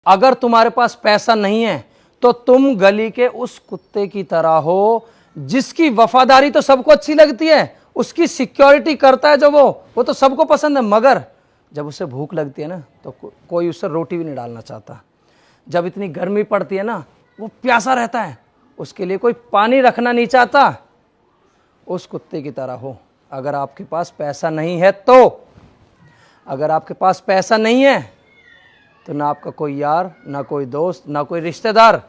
अगर तुम्हारे पास पैसा नहीं है तो तुम गली के उस कुत्ते की तरह हो जिसकी वफादारी तो सबको अच्छी लगती है, उसकी सिक्योरिटी करता है जो वो तो सबको पसंद है, मगर जब उसे भूख लगती है ना तो कोई उससे रोटी भी नहीं डालना चाहता। जब इतनी गर्मी पड़ती है ना वो प्यासा रहता है, उसके लिए कोई पानी रखना नहीं चाहता। उस कुत्ते की तरह हो। अगर आपके पास पैसा नहीं है तो, अगर आपके पास पैसा नहीं है तो ना आपका कोई यार, ना कोई दोस्त, ना कोई रिश्तेदार।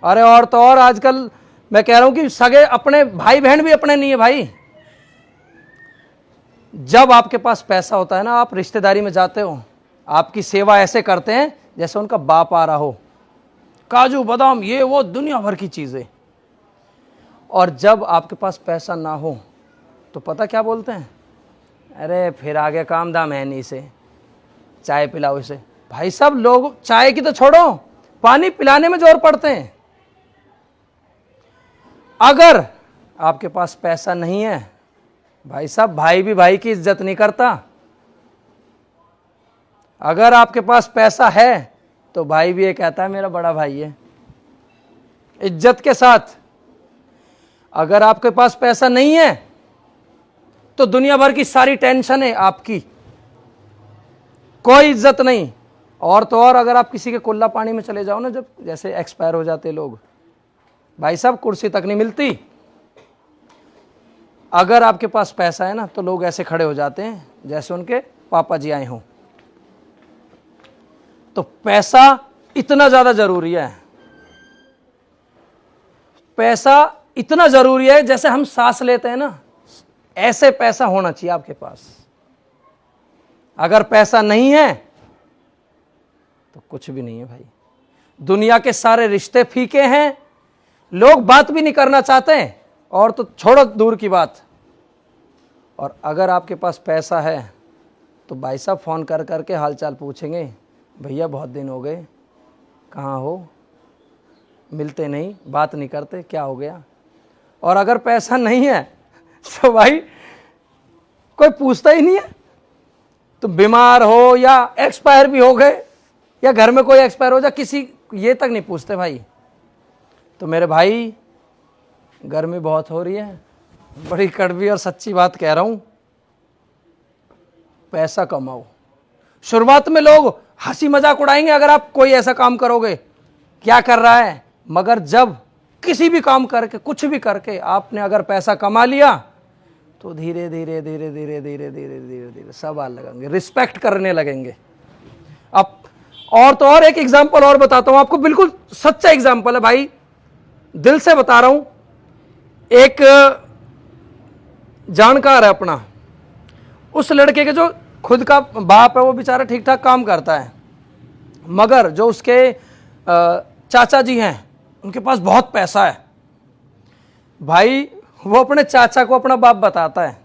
अरे और तो और आजकल मैं कह रहा हूं कि सगे अपने भाई बहन भी अपने नहीं है भाई। जब आपके पास पैसा होता है ना, आप रिश्तेदारी में जाते हो, आपकी सेवा ऐसे करते हैं जैसे उनका बाप आ रहा हो, काजू बादाम ये वो दुनिया भर की चीजें। और जब आपके पास पैसा ना हो तो पता क्या बोलते हैं, अरे फिर आगे काम दाम है नहीं, से चाय पिलाओ इसे। भाई साहब लोग चाय की तो छोड़ो, पानी पिलाने में जोर पड़ते हैं। अगर आपके पास पैसा नहीं है भाई साहब, भाई भी भाई की इज्जत नहीं करता। अगर आपके पास पैसा है तो भाई भी ये कहता है मेरा बड़ा भाई है, इज्जत के साथ। अगर आपके पास पैसा नहीं है तो दुनिया भर की सारी टेंशन है आपकी, कोई इज्जत नहीं। और तो और अगर आप किसी के कुल्ला पानी में चले जाओ ना, जब जैसे एक्सपायर हो जाते लोग, भाई साहब कुर्सी तक नहीं मिलती। अगर आपके पास पैसा है ना तो लोग ऐसे खड़े हो जाते हैं जैसे उनके पापा जी आए हों। तो पैसा इतना ज्यादा जरूरी है, पैसा इतना जरूरी है जैसे हम सांस लेते हैं ना, ऐसे पैसा होना चाहिए आपके पास। अगर पैसा नहीं है तो कुछ भी नहीं है भाई। दुनिया के सारे रिश्ते फीके हैं, लोग बात भी नहीं करना चाहते हैं, और तो छोड़ो दूर की बात। और अगर आपके पास पैसा है तो भाई साहब फोन कर करके हालचाल पूछेंगे, भैया बहुत दिन हो गए, कहाँ हो, मिलते नहीं, बात नहीं करते, क्या हो गया। और अगर पैसा नहीं है तो भाई कोई पूछता ही नहीं है। तुम बीमार हो या एक्सपायर भी हो गए, या घर में कोई एक्सपायर हो जाए, किसी ये तक नहीं पूछते भाई। तो मेरे भाई गर्मी बहुत हो रही है, बड़ी कड़वी और सच्ची बात कह रहा हूं, पैसा कमाओ। शुरुआत में लोग हंसी मजाक उड़ाएंगे अगर आप कोई ऐसा काम करोगे, क्या कर रहा है, मगर जब किसी भी काम करके, कुछ भी करके आपने अगर पैसा कमा लिया तो धीरे धीरे धीरे धीरे धीरे धीरे धीरे धीरे सब आने लगेंगे, रिस्पेक्ट करने लगेंगे। अब और तो और एक एग्जांपल और बताता हूं आपको, बिल्कुल सच्चा एग्जांपल है भाई, दिल से बता रहा हूं। एक जानकार है अपना, उस लड़के के जो खुद का बाप है वो बेचारा ठीक ठाक काम करता है, मगर जो उसके चाचा जी हैं उनके पास बहुत पैसा है भाई। वो अपने चाचा को अपना बाप बताता है।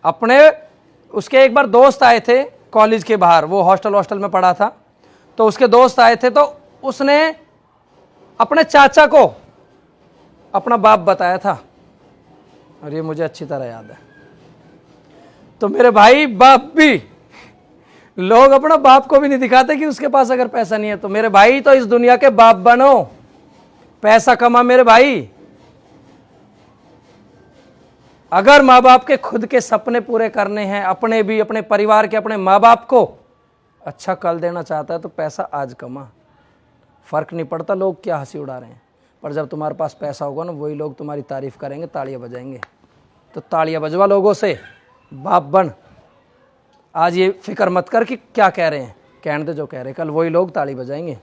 अपने उसके एक बार दोस्त आए थे कॉलेज के बाहर, वो हॉस्टल में पढ़ा था, तो उसके दोस्त आए थे, तो उसने अपने चाचा को अपना बाप बताया था, और ये मुझे अच्छी तरह याद है। तो मेरे भाई बाप भी, लोग अपना बाप को भी नहीं दिखाते कि उसके पास अगर पैसा नहीं है। तो मेरे भाई तो इस दुनिया के बाप बनो, पैसा कमा मेरे भाई। अगर माँ बाप के खुद के सपने पूरे करने हैं, अपने भी, अपने परिवार के, अपने माँ बाप को अच्छा कल देना चाहता है तो पैसा आज कमा। फर्क नहीं पड़ता लोग क्या हंसी उड़ा रहे हैं, पर जब तुम्हारे पास पैसा होगा ना, वही लोग तुम्हारी तारीफ करेंगे, तालियां बजाएंगे। तो तालियां बजवा लोगों से, बाप बन। आज ये फिक्र मत कर कि क्या कह रहे हैं, कहने दे जो कह रहे हैं, कल वही लोग ताली बजाएंगे।